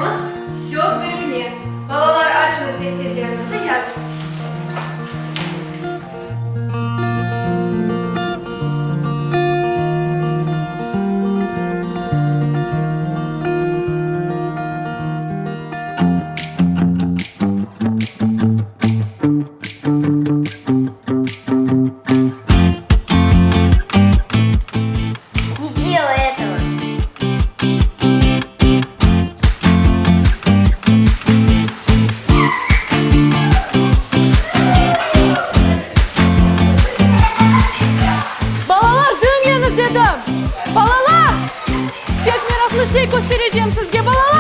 Yazımız söz verilmeyen. Balalar açınız defterlerinizi yazınız. Gidiyor hayatım. Balalar dinleyiniz dedim. Balalar. Pek meraklı şey göstereceğim sizge balalar.